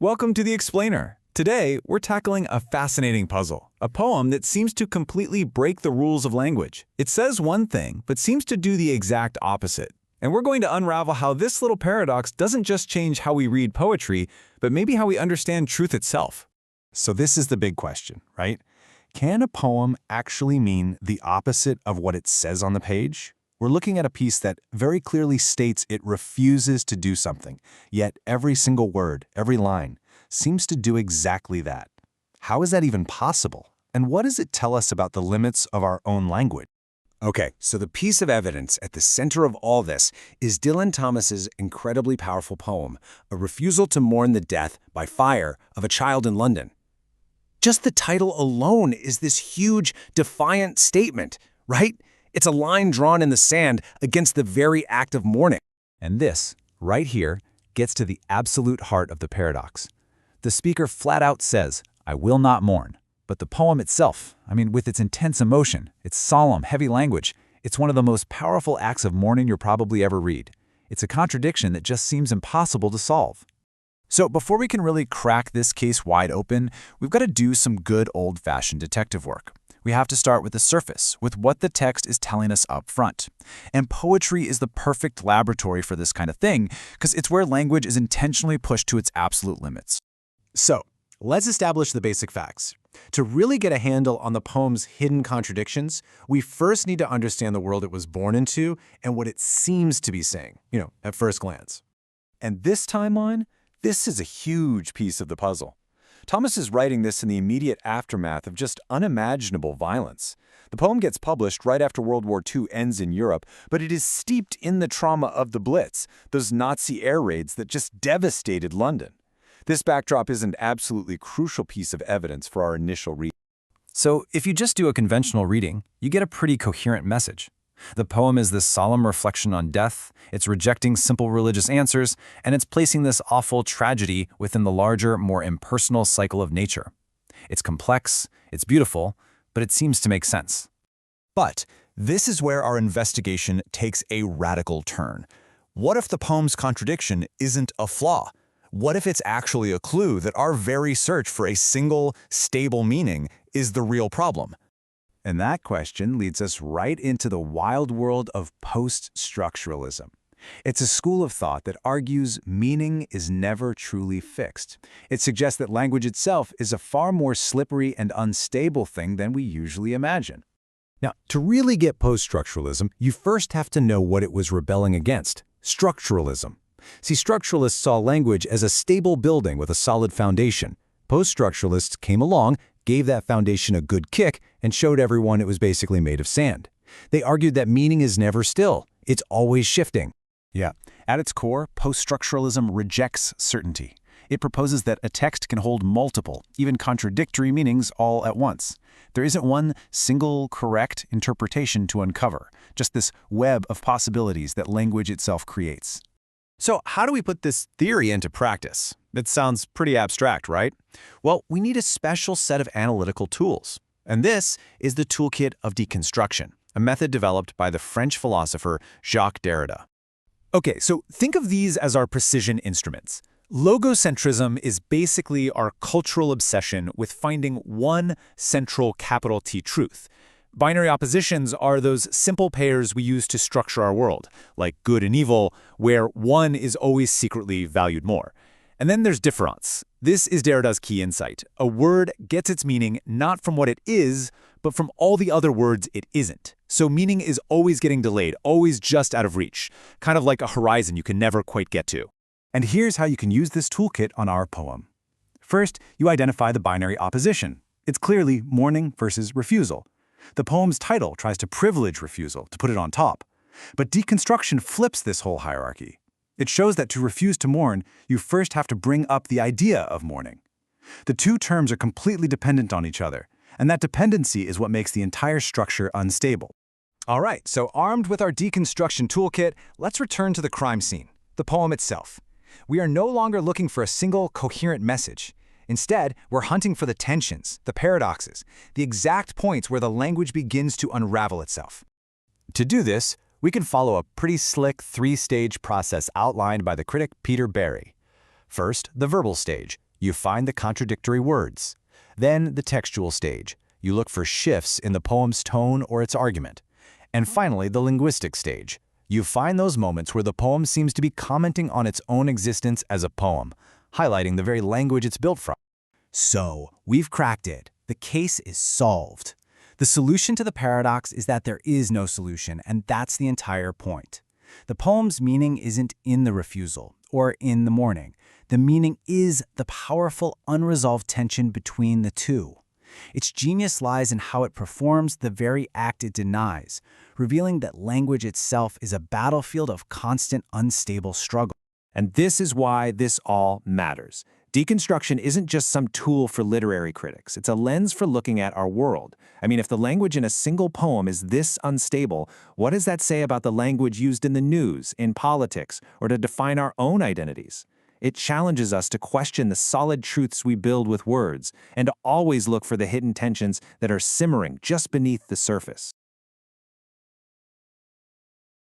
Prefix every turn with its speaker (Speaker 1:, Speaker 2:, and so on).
Speaker 1: Welcome to the Explainer. Today, we're tackling a fascinating puzzle, a poem that seems to completely break the rules of language. It says one thing, but seems to do the exact opposite. And we're going to unravel how this little paradox doesn't just change how we read poetry, but maybe how we understand truth itself.
Speaker 2: So this is the big question, right? Can a poem actually mean the opposite of what it says on the page? We're looking at a piece that very clearly states it refuses to do something, yet every single word, every line, seems to do exactly that. How is that even possible? And what does it tell us about the limits of our own language?
Speaker 3: Okay, so the piece of evidence at the center of all this is Dylan Thomas's incredibly powerful poem, A Refusal to Mourn the Death by Fire of a Child in London. Just the title alone is this huge, defiant statement, right? It's a line drawn in the sand against the very act of mourning.
Speaker 1: And this, right here, gets to the absolute heart of the paradox. The speaker flat out says, "I will not mourn." But the poem itself, with its intense emotion, its solemn, heavy language, it's one of the most powerful acts of mourning you'll probably ever read. It's a contradiction that just seems impossible to solve. So before we can really crack this case wide open, we've got to do some good old-fashioned detective work. We have to start with the surface, with what the text is telling us up front. And poetry is the perfect laboratory for this kind of thing, because it's where language is intentionally pushed to its absolute limits.
Speaker 2: So, let's establish the basic facts. To really get a handle on the poem's hidden contradictions, we first need to understand the world it was born into and what it seems to be saying, at first glance. And this timeline, this is a huge piece of the puzzle. Thomas is writing this in the immediate aftermath of just unimaginable violence. The poem gets published right after World War II ends in Europe, but it is steeped in the trauma of the Blitz, those Nazi air raids that just devastated London. This backdrop is an absolutely crucial piece of evidence for our initial reading.
Speaker 1: So if you just do a conventional reading, you get a pretty coherent message. The poem is this solemn reflection on death, it's rejecting simple religious answers, and it's placing this awful tragedy within the larger, more impersonal cycle of nature. It's complex, it's beautiful, but it seems to make sense.
Speaker 4: But this is where our investigation takes a radical turn. What if the poem's contradiction isn't a flaw? What if it's actually a clue that our very search for a single, stable meaning is the real problem?
Speaker 2: And that question leads us right into the wild world of post-structuralism. It's a school of thought that argues meaning is never truly fixed. It suggests that language itself is a far more slippery and unstable thing than we usually imagine. Now, to really get post-structuralism, you first have to know what it was rebelling against: structuralism. See, structuralists saw language as a stable building with a solid foundation. Post-structuralists came along, gave that foundation a good kick, and showed everyone it was basically made of sand. They argued that meaning is never still. It's always shifting. Yeah, at its core, post-structuralism rejects certainty. It proposes that a text can hold multiple, even contradictory meanings all at once. There isn't one single correct interpretation to uncover, just this web of possibilities that language itself creates.
Speaker 4: So how do we put this theory into practice? It sounds pretty abstract, right? Well, we need a special set of analytical tools. And this is the toolkit of deconstruction, a method developed by the French philosopher Jacques Derrida. Okay, so think of these as our precision instruments. Logocentrism is basically our cultural obsession with finding one central capital T truth. Binary oppositions are those simple pairs we use to structure our world, like good and evil, where one is always secretly valued more. And then there's difference. This is Derrida's key insight. A word gets its meaning not from what it is, but from all the other words it isn't. So meaning is always getting delayed, always just out of reach, kind of like a horizon you can never quite get to.
Speaker 2: And here's how you can use this toolkit on our poem. First, you identify the binary opposition. It's clearly mourning versus refusal. The poem's title tries to privilege refusal, to put it on top. But deconstruction flips this whole hierarchy. It shows that to refuse to mourn, you first have to bring up the idea of mourning. The two terms are completely dependent on each other, and that dependency is what makes the entire structure unstable.
Speaker 4: All right, so armed with our deconstruction toolkit, let's return to the crime scene, the poem itself. We are no longer looking for a single, coherent message. Instead, we're hunting for the tensions, the paradoxes, the exact points where the language begins to unravel itself. To do this, we can follow a pretty slick three-stage process outlined by the critic Peter Barry. First, the verbal stage.
Speaker 2: You find the contradictory words. Then the textual stage. You look for shifts in the poem's tone or its argument. And finally, the linguistic stage. You find those moments where the poem seems to be commenting on its own existence as a poem, highlighting the very language it's built from.
Speaker 1: So, we've cracked it. The case is solved. The solution to the paradox is that there is no solution, and that's the entire point. The poem's meaning isn't in the refusal or in the mourning. The meaning is the powerful, unresolved tension between the two. Its genius lies in how it performs the very act it denies, revealing that language itself is a battlefield of constant, unstable struggle.
Speaker 3: And this is why this all matters. Deconstruction isn't just some tool for literary critics. It's a lens for looking at our world. I mean, if the language in a single poem is this unstable, what does that say about the language used in the news, in politics, or to define our own identities? It challenges us to question the solid truths we build with words, and to always look for the hidden tensions that are simmering just beneath the surface.